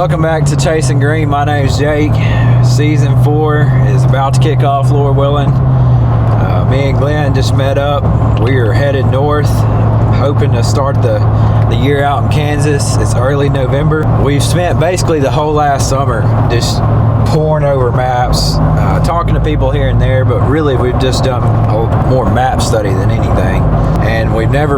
Welcome back to Chasing Green. My name's Jake. Season 4 is about to kick off, Lord willing. Me and Glenn just met up. We are headed north, hoping to start the year out in Kansas. It's early November. We've spent basically the whole last summer just poring over maps, talking to people here and there, but really we've just done more map study than anything. And we've never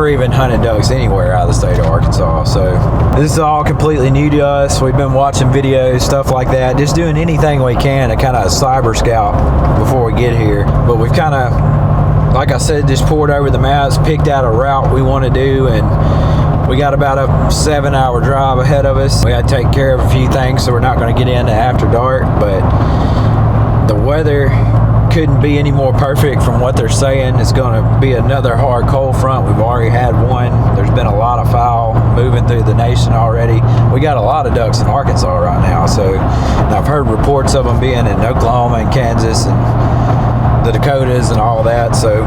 even hunted ducks anywhere out of the state of Arkansas. So this is all completely new to us. We've been watching videos, stuff like that, just doing anything we can to kind of cyber scout before we get here. But we've kind of, like I said, just poured over the maps, picked out a route we want to do, and we got about a 7-hour drive ahead of us. We got to take care of a few things, so we're not going to get into after dark, but the weather couldn't be any more perfect from what they're saying. It's going to be another hard cold front. We've already had one. There's been a lot of fowl moving through the nation already. We got a lot of ducks in Arkansas right now, so and I've heard reports of them being in Oklahoma and Kansas and the Dakotas and all that, so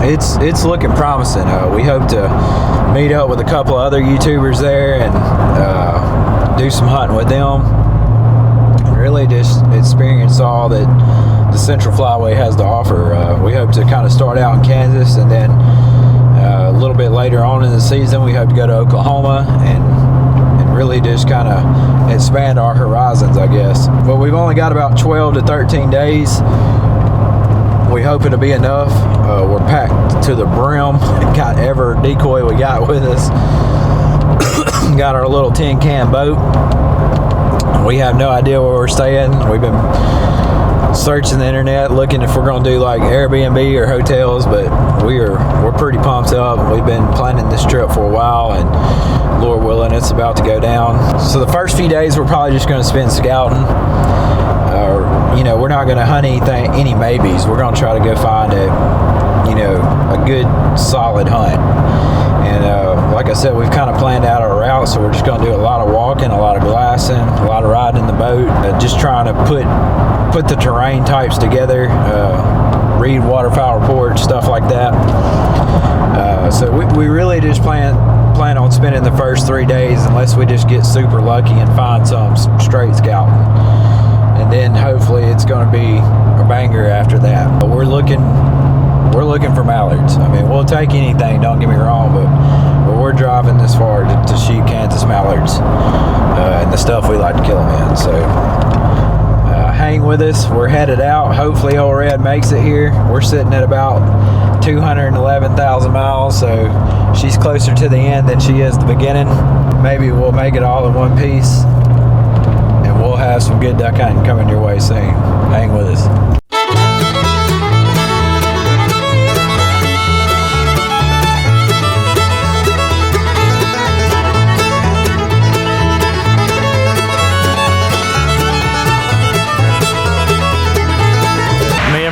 it's looking promising. We hope to meet up with a couple of other YouTubers there and do some hunting with them and really just experience all that the Central Flyway has to offer. We hope to kind of start out in Kansas, and then a little bit later on in the season we hope to go to Oklahoma and really just kind of expand our horizons, I guess. But we've only got about 12 to 13 days. We hope it'll be enough. We're packed to the brim. Got every decoy we got with us. Got our little tin can boat. We have no idea where we're staying. We've been searching the internet, looking if we're going to do like Airbnb or hotels, but we're pretty pumped up. We've been planning this trip for a while, and Lord willing, it's about to go down. So the first few days we're probably just going to spend scouting. We're not going to hunt any maybes. We're going to try to go find a good solid hunt. And like I said, we've kind of planned out our route, so we're just going to do a lot of walking, a lot of glassing, a lot of riding in the boat, just trying to put the terrain types together, read waterfowl reports, stuff like that. So we really just plan on spending the first 3 days, unless we just get super lucky and find some straight scouting. And then hopefully it's going to be a banger after that. But we're looking for mallards. I mean, we'll take anything, don't get me wrong, but we're driving this far to shoot Kansas mallards and the stuff we like to kill them in. So hang with us. We're headed out. Hopefully old Red makes it here. We're sitting at about 211,000 miles, so she's closer to the end than she is the beginning. Maybe we'll make it all in one piece, and we'll have some good duck hunting coming your way soon. Hang with us.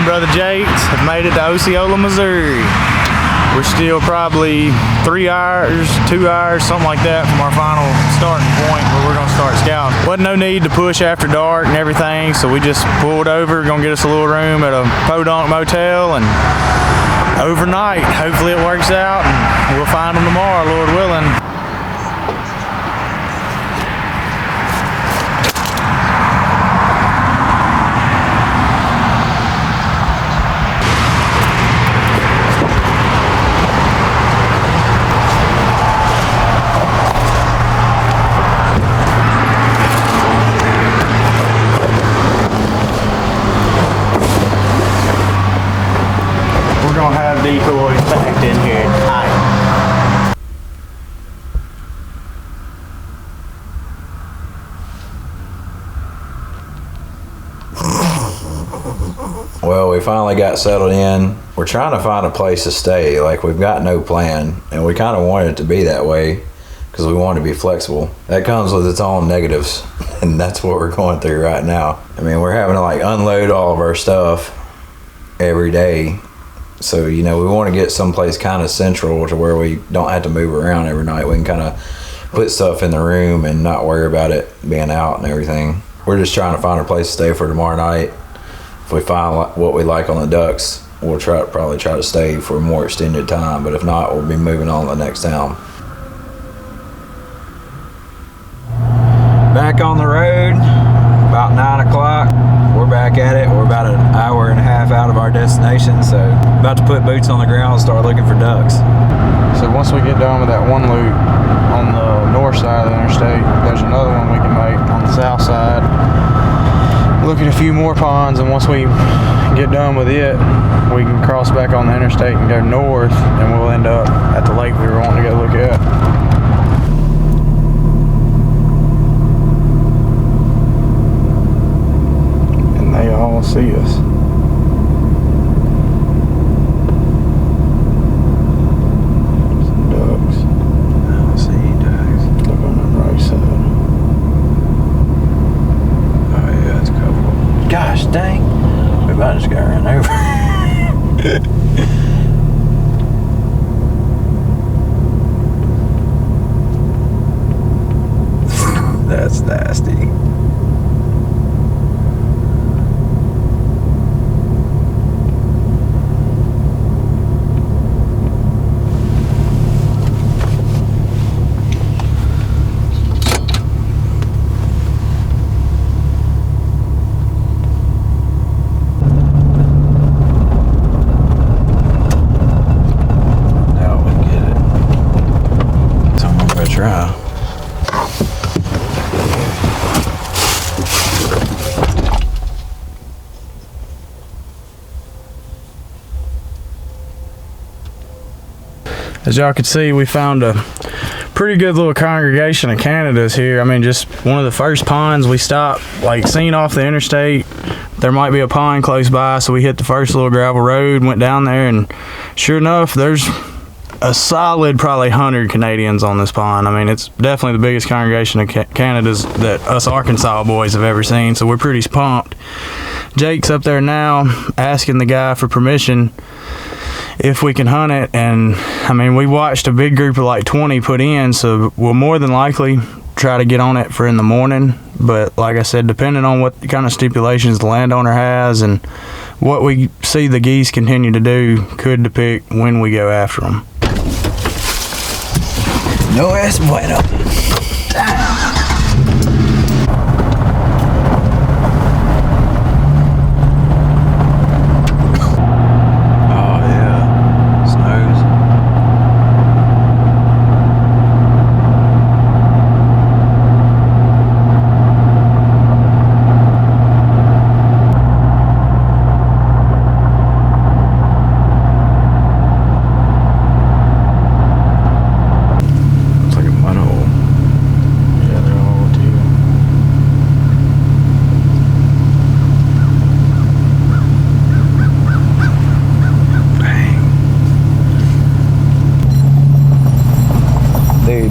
Brother Jakes have made it to Osceola, Missouri. We're still probably 3 hours, 2 hours, something like that from our final starting point where we're gonna start scouting. Wasn't no need to push after dark and everything, so we just pulled over, gonna get us a little room at a podunk motel and overnight. Hopefully it works out and we'll find them tomorrow, Lord willing. Decoys packed in here tight. Well, we finally got settled in. We're trying to find a place to stay. Like, we've got no plan, and we kind of want it to be that way because we want to be flexible. That comes with its own negatives, and that's what we're going through right now. I mean, we're having to like unload all of our stuff every day. So, we want to get someplace kind of central to where we don't have to move around every night. We can kind of put stuff in the room and not worry about it being out and everything. We're just trying to find a place to stay for tomorrow night. If we find what we like on the ducks, we'll probably try to stay for a more extended time. But if not, we'll be moving on to the next town. back on the road about 9 o'clock. We're back at it. We're about an hour and a half out of our destination, so about to put boots on the ground and start looking for ducks. So once we get done with that one loop on the north side of the interstate, there's another one we can make on the south side. Look at a few more ponds, and once we get done with it, we can cross back on the interstate and go north, and we'll end up at the lake we were wanting to go look at. And they all see us. Some ducks. I don't see any ducks. Look on the right side. Oh yeah, it's a couple. Gosh dang. We about just got run over. That's nasty. Try. As y'all can see, we found a pretty good little congregation of Canadas here. I mean, just one of the first ponds we stopped, like seen off the interstate. There might be a pond close by, so we hit the first little gravel road, went down there, and sure enough, there's a solid probably 100 Canadians on this pond. I mean, it's definitely the biggest congregation of Canadas that us Arkansas boys have ever seen, so we're pretty pumped. Jake's up there now asking the guy for permission if we can hunt it, and I mean, we watched a big group of like 20 put in, so we'll more than likely try to get on it for in the morning. But like I said, depending on what kind of stipulations the landowner has and what we see the geese continue to do, could depict when we go after them. No es bueno. Oh yeah, snows.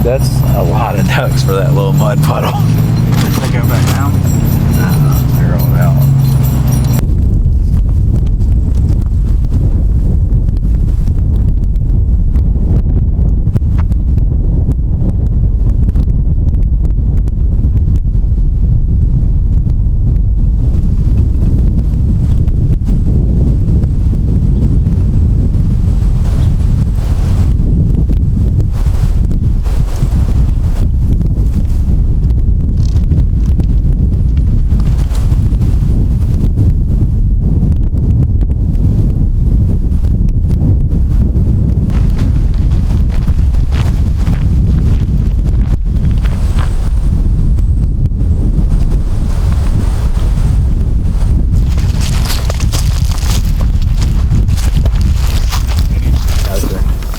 That's a lot of ducks for that little mud puddle. They go back down? They're all out.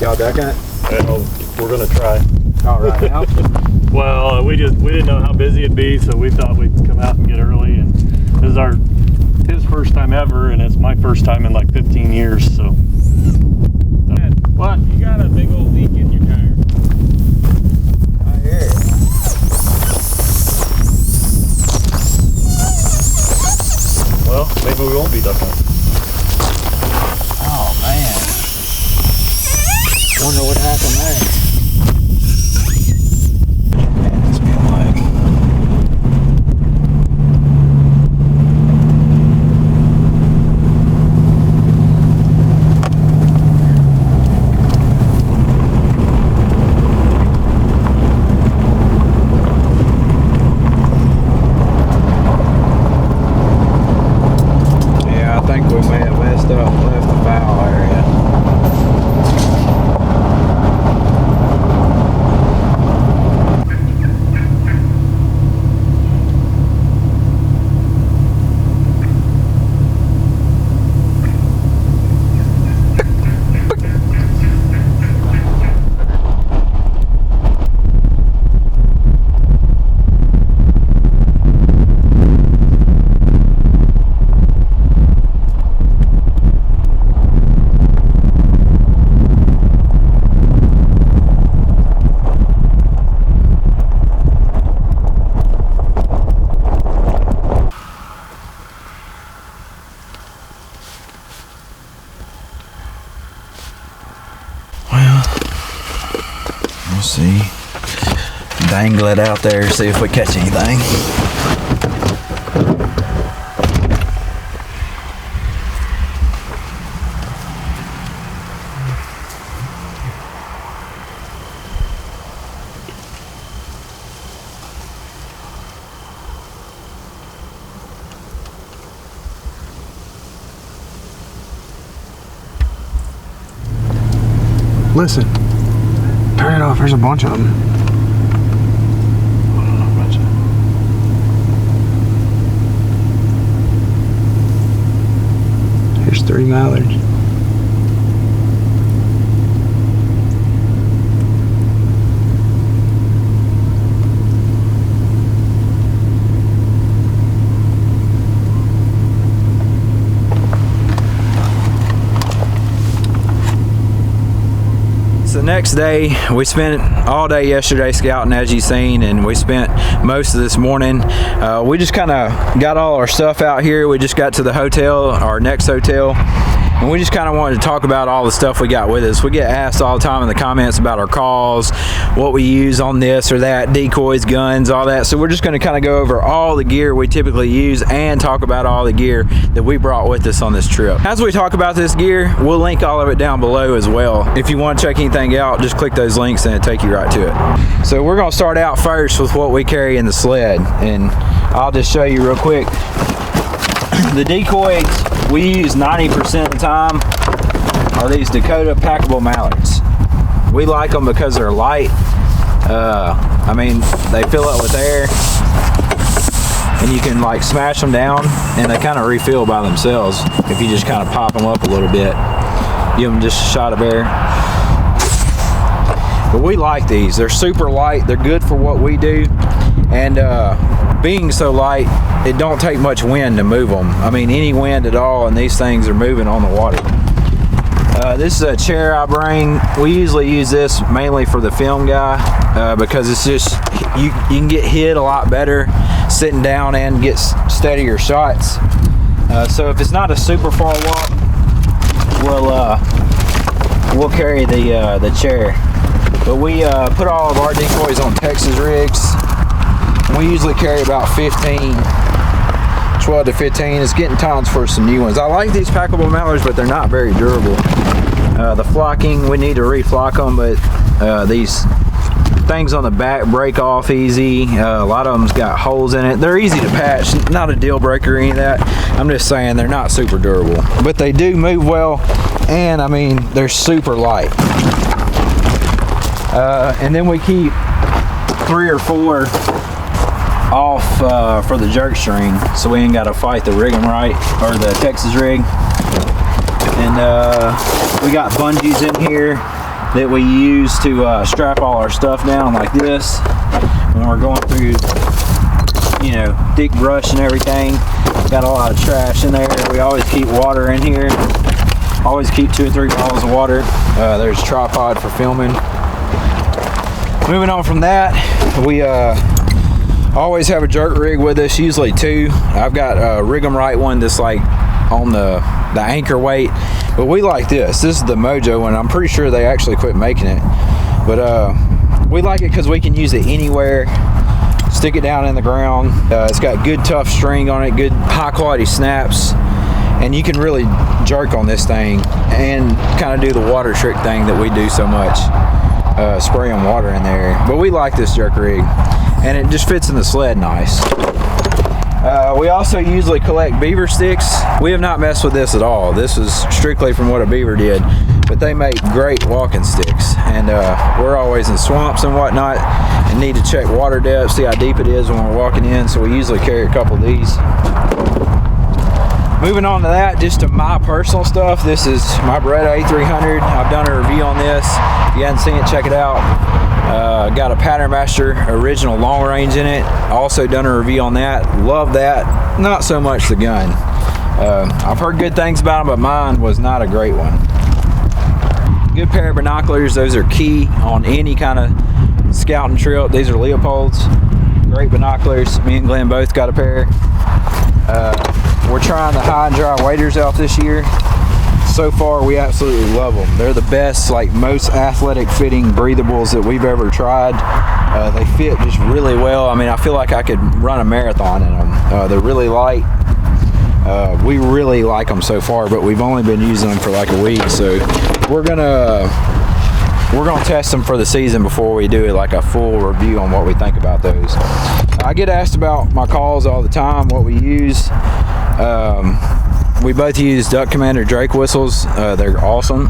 Y'all back on it? Well, we're gonna try. All right. Now. Well, we didn't know how busy it'd be, so we thought we'd come out and get early. And this is his first time ever, and it's my first time in like 15 years. So. What? You got a big old leak in your tire. I hear it. Well, maybe we won't be duck hunting. Oh man. Wonder what happened there. Man, it's being like. see. Dangle it out there, see if we catch anything. Listen, turn it off. There's a bunch of them. Here's 3 mallards. The next day, we spent all day yesterday scouting, as you've seen, and we spent most of this morning. We just kind of got all our stuff out here. We just got to the hotel, our next hotel, and we just kind of wanted to talk about all the stuff we got with us. We get asked all the time in the comments about our calls, what we use on this or that, decoys, guns, all that. So we're just going to kind of go over all the gear we typically use and talk about all the gear that we brought with us on this trip. As we talk about this gear, we'll link all of it down below as well. If you want to check anything out, just click those links and it'll take you right to it. So we're going to start out first with what we carry in the sled, and I'll just show you real quick. The decoys we use 90% of the time are these Dakota packable mallards. We like them because they're light. I mean, they fill up with air and you can like smash them down and they kind of refill by themselves if you just kind of pop them up a little bit, give them just a shot of air. But we like these. They're super light. They're good for what we do, and being so light, it don't take much wind to move them. I mean, any wind at all and these things are moving on the water. This is a chair I bring. We usually use this mainly for the film guy because it's just, you can get hit a lot better sitting down and get steadier shots. So if it's not a super far walk, we'll carry the chair. But we put all of our decoys on Texas rigs. We usually carry about 12 to 15. It's getting times for some new ones. I like these packable mallards, but they're not very durable. The flocking, we need to reflock them, but these things on the back break off easy. A lot of them's got holes in it. They're easy to patch, not a deal breaker or any of that. I'm just saying they're not super durable, but they do move well, and I mean, they're super light. And then we keep 3 or 4 off for the jerk string, so we ain't got to fight the rig 'em right, or the Texas rig. And we got bungees in here that we use to strap all our stuff down like this when we're going through, you know, thick brush and everything. Got a lot of trash in there. We always keep water in here. Always keep 2 or 3 bottles of water. There's a tripod for filming. Moving on from that, we always have a jerk rig with us, usually 2. I've got a rig 'em right one that's like on the anchor weight, but we like this. This is the Mojo one. I'm pretty sure they actually quit making it, but we like it because we can use it anywhere. Stick it down in the ground. It's got good tough string on it, good high quality snaps, and you can really jerk on this thing and kind of do the water trick thing that we do so much. Spraying water in there. But we like this jerk rig, and it just fits in the sled nice. We also usually collect beaver sticks. We have not messed with this at all. This is strictly from what a beaver did, but they make great walking sticks, and we're always in swamps and whatnot and need to check water depth, see how deep it is when we're walking in, so we usually carry a couple of these. Moving on to that, just to my personal stuff, this is my Beretta A300. I've done a review on this. If you haven't seen it, check it out. Got a Pattern Master original long range in it. Also done a review on that. Love that. Not so much the gun. I've heard good things about them, but mine was not a great one. Good pair of binoculars. Those are key on any kind of scouting trip. These are Leopolds. Great binoculars. Me and Glenn both got a pair. We're trying the high and dry waders out this year. so far we absolutely love them. They're the best, like most athletic fitting breathables that we've ever tried. They fit just really well. I mean, I feel like I could run a marathon in them. They're really light. We really like them so far, but we've only been using them for like a week, so we're gonna test them for the season before we do like a full review on what we think about those. I get asked about my calls all the time, what we use. We both use Duck Commander Drake whistles. They're awesome.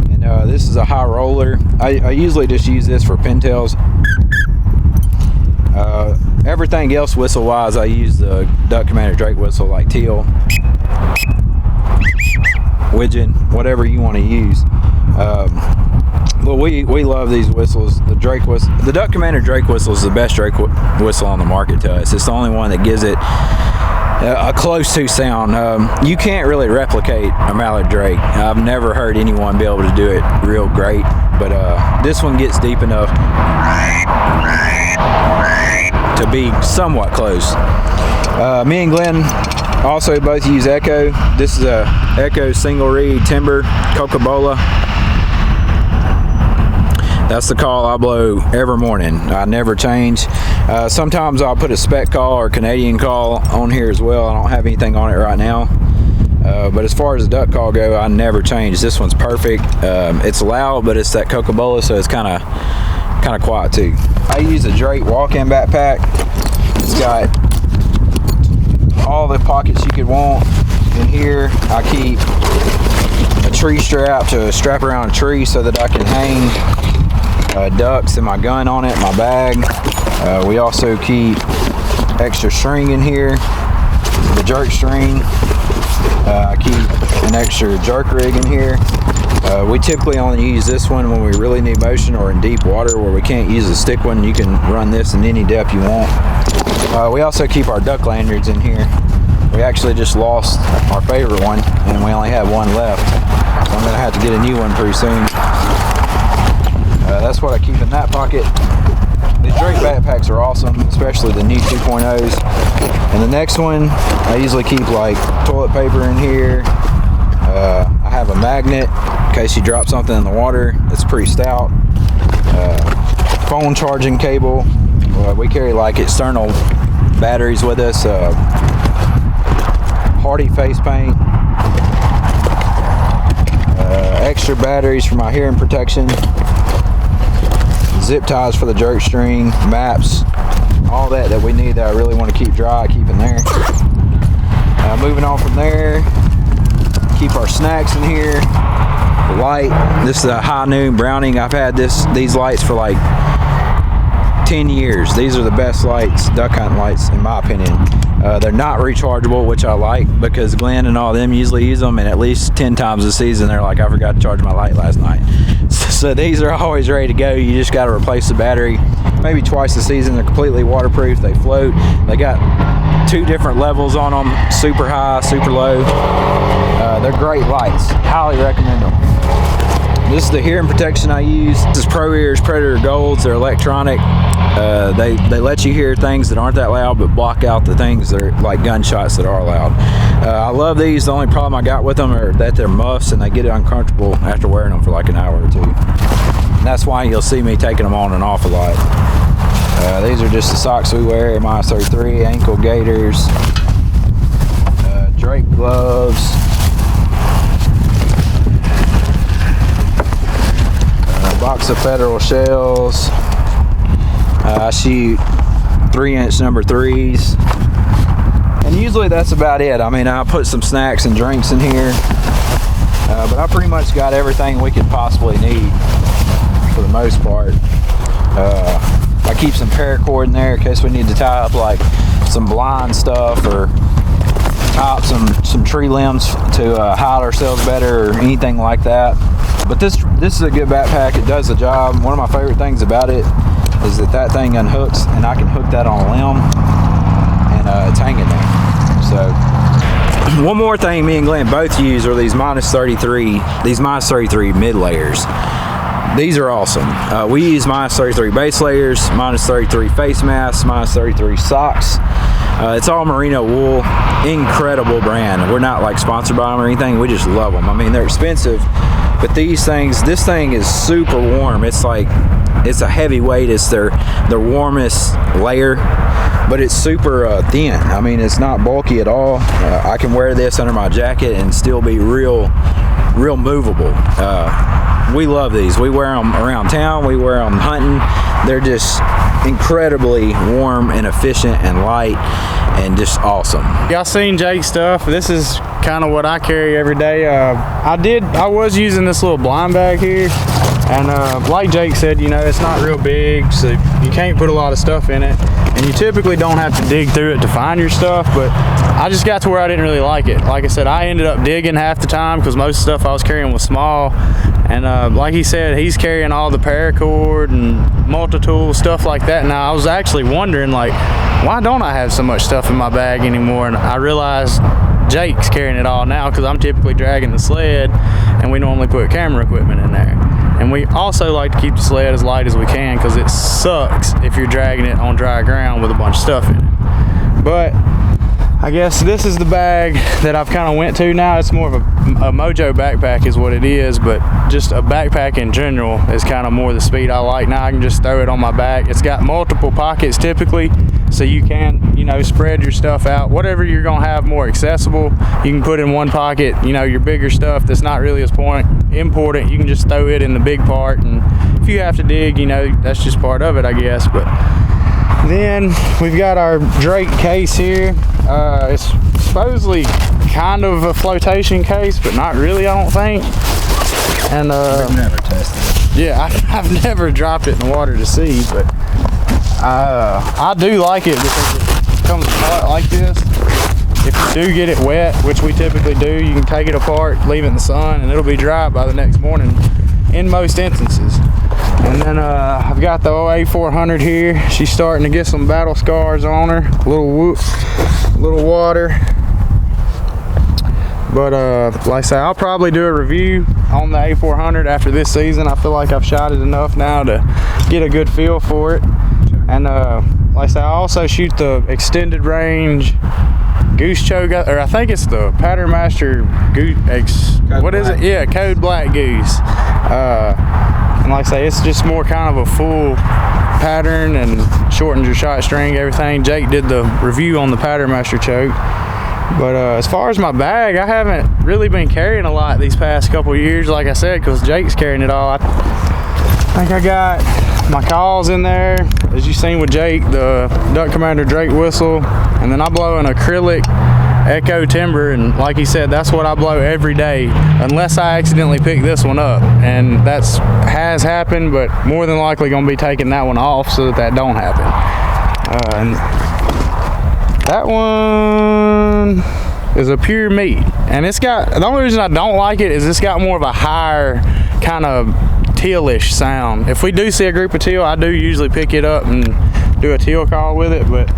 And this is a high roller. I usually just use this for pintails. Everything else whistle wise, I use the Duck Commander Drake whistle, like teal, widgeon, whatever you want to use. But we love these whistles. The Duck Commander Drake whistle is the best Drake whistle on the market to us. It's the only one that gives it a close to sound. You can't really replicate a mallard drake. I've never heard anyone be able to do it real great, but this one gets deep enough to be somewhat close. Me and Glenn also both use Echo. This is a Echo single reed timber Coca-Cola. That's the call I blow every morning. I never change. Sometimes I'll put a spec call or Canadian call on here as well. I don't have anything on it right now. But as far as the duck call go, I never change. This one's perfect. It's loud, but it's that Coca-Cola, so it's kind of quiet too. I use a Drake walk-in backpack. It's got all the pockets you could want in here. I keep a tree strap to strap around a tree so that I can hang ducks and my gun on it, my bag. We also keep extra string in here, the jerk string. I keep an extra jerk rig in here. We typically only use this one when we really need motion or in deep water where we can't use a stick one. You can run this in any depth you want. We also keep our duck lanyards in here. We actually just lost our favorite one and we only have one left. So I'm gonna have to get a new one pretty soon. That's what I keep in that pocket. The Drake backpacks are awesome, especially the new 2.0s. And the next one, I usually keep like toilet paper in here. I have a magnet in case you drop something in the water. It's pretty stout. Phone charging cable. We carry like external batteries with us. Hardy face paint. Extra batteries for my hearing protection. Zip ties for the jerk string, maps, all that we need that I really want to keep dry, I keep in there. Moving on from there, keep our snacks in here. The light, this is a high noon Browning. I've had these lights for like 10 years. These are the best lights, duck hunting lights in my opinion. They're not rechargeable, which I like because Glenn and all them usually use them, and at least 10 times a season they're like, I forgot to charge my light last night. So these are always ready to go. You just got to replace the battery maybe twice a season. They're completely waterproof. They float. They got 2 different levels on them, super high, super low. They're great lights. Highly recommend them. This is the hearing protection I use. This is Pro Ears Predator Golds. They're electronic. They let you hear things that aren't that loud but block out the things that are like gunshots that are loud. I love these. The only problem I got with them are that they're muffs and they get uncomfortable after wearing them for like an hour or two. And that's why you'll see me taking them on and off a lot. These are just the socks we wear, -33, ankle gaiters, Drake gloves, box of Federal shells. I shoot 3-inch number 3s, and usually that's about it. I mean, I'll put some snacks and drinks in here, but I pretty much got everything we could possibly need for the most part. I keep some paracord in there in case we need to tie up like some blind stuff or tie up some tree limbs to hide ourselves better or anything like that. But this is a good backpack. It does the job. One of my favorite things about it is that thing unhooks and I can hook that on a limb and it's hanging there. So one more thing me and Glenn both use are these -33 mid layers. These are awesome. We use -33 base layers, -33 face masks, -33 socks. It's all merino wool, incredible brand. We're not like sponsored by them or anything. We just love them. I mean, they're expensive, but this thing is super warm. It's like, it's a heavyweight. It's their warmest layer, but it's super thin. I mean, it's not bulky at all. I can wear this under my jacket and still be real movable. We love these. We wear them around town. We wear them hunting. They're just incredibly warm and efficient and light and just awesome. Y'all seen Jake's stuff? This is kind of what I carry every day. I was using this little blind bag here, and like Jake said, you know, it's not real big, so you can't put a lot of stuff in it, and you typically don't have to dig through it to find your stuff, but I just got to where I didn't really like it. Like I said, I ended up digging half the time because most of the stuff I was carrying was small, and like he said, he's carrying all the paracord and multi-tool stuff like that. Now I was actually wondering, like, why don't I have so much stuff in my bag anymore? And I realized Jake's carrying it all now because I'm typically dragging the sled, and we normally put camera equipment in there. And we also like to keep the sled as light as we can because it sucks if you're dragging it on dry ground with a bunch of stuff in it. But I guess this is the bag that I've kind of went to now. It's more of a Mojo backpack is what it is, but just a backpack in general is kind of more the speed I like. Now I can just throw it on my back. It's got multiple pockets typically, so you can, you know, spread your stuff out. Whatever you're gonna have more accessible, you can put in one pocket. You know, your bigger stuff that's not really as important, you can just throw it in the big part, and if you have to dig, you know, that's just part of it, I guess. But then we've got our Drake case here. It's supposedly kind of a flotation case, but not really, I don't think. And I've never tested it. Yeah, I've never dropped it in the water to see, but I do like it because it comes apart like this. If you do get it wet, which we typically do, you can take it apart, leave it in the sun, and it'll be dry by the next morning in most instances. And then I've got the OA400 here. She's starting to get some battle scars on her. A little water. But like I say, I'll probably do a review on the A400 after this season. I feel like I've shot it enough now to get a good feel for it. And like I say, I also shoot the extended range goose choke, or I think it's the Pattern Master goose. What is it? Yeah, Code Black Goose. And like I say, it's just more kind of a full pattern and shortens your shot string, everything. Jake did the review on the Pattern Master choke. But as far as my bag, I haven't really been carrying a lot these past couple of years, like I said, because Jake's carrying it all. I think I got my calls in there, as you've seen with Jake, the Duck Commander Drake whistle, and then I blow an acrylic Echo timber, and like he said, that's what I blow every day unless I accidentally pick this one up, and that's has happened, but more than likely gonna be taking that one off so that don't happen. And that one is a pure meat, and it's got, the only reason I don't like it is it's got more of a higher kind of tealish sound. If we do see a group of teal, I do usually pick it up and do a teal call with it, but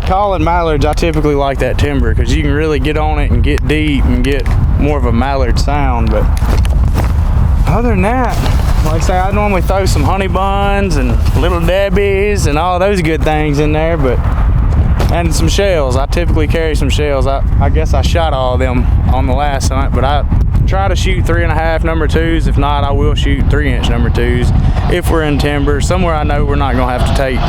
calling mallards, I typically like that timber because you can really get on it and get deep and get more of a mallard sound. But other than that, like I say, I normally throw some honey buns and little debbies and all those good things in there, but and some shells. I typically carry some shells. I guess I shot all of them on the last hunt, but I try to shoot 3.5 number 2s. If not, I will shoot 3-inch number 2s if we're in timber somewhere I know we're not gonna have to take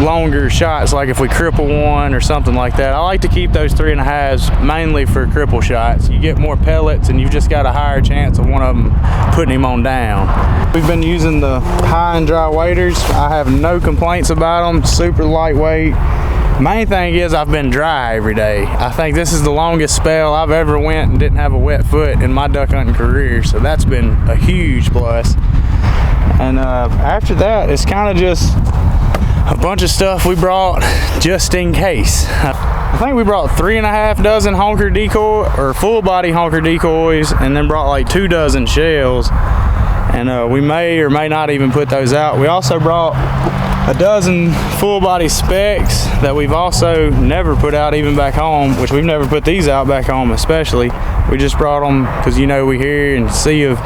longer shots, like if we cripple one or something like that. I like to keep those 3.5s mainly for cripple shots. You get more pellets and you've just got a higher chance of one of them putting him on down. We've been using the high and dry waders. I have no complaints about them. Super lightweight. Main thing is I've been dry every day. I think this is the longest spell I've ever went and didn't have a wet foot in my duck hunting career, so that's been a huge plus. And after that, it's kind of just a bunch of stuff we brought just in case. I think we brought 3.5 dozen honker decoy or full body honker decoys, and then brought like 2 dozen shells, and we may or may not even put those out. We also brought a dozen full body specs that we've also never put out even back home, which we've never put these out back home especially. We just brought them because, you know, we hear and see of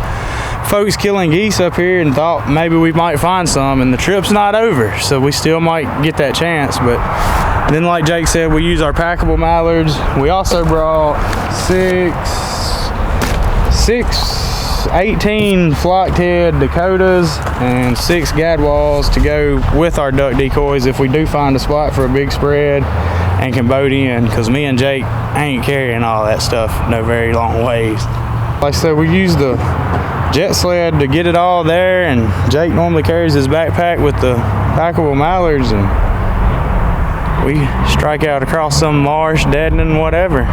folks killing geese up here and thought maybe we might find some, and the trip's not over, so we still might get that chance. But And then like Jake said, we use our packable mallards. We also brought six 18 flocked head Dakotas and 6 gadwalls to go with our duck decoys if we do find a spot for a big spread and can boat in, because me and Jake ain't carrying all that stuff no very long ways. Like I said, we use the jet sled to get it all there, and Jake normally carries his backpack with the packable mallards, and we strike out across some marsh, deadening, whatever.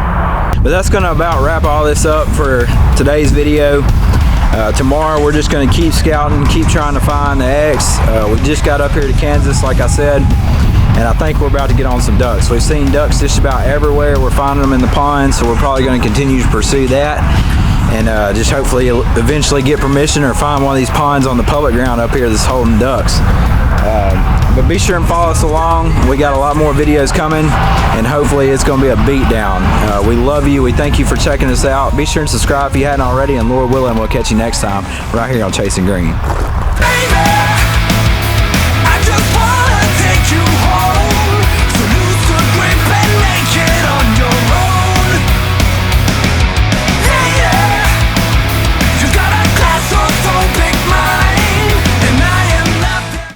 But that's gonna about wrap all this up for today's video. Tomorrow we're just gonna keep scouting, keep trying to find the X. We just got up here to Kansas, like I said, and I think we're about to get on some ducks. We've seen ducks just about everywhere. We're finding them in the ponds, so we're probably gonna continue to pursue that, and just hopefully eventually get permission or find one of these ponds on the public ground up here that's holding ducks. But be sure and follow us along. We got a lot more videos coming, and hopefully it's going to be a beatdown. We love you. We thank you for checking us out. Be sure and subscribe if you hadn't already, and Lord willing, we'll catch you next time right here on Chasing Green. Baby!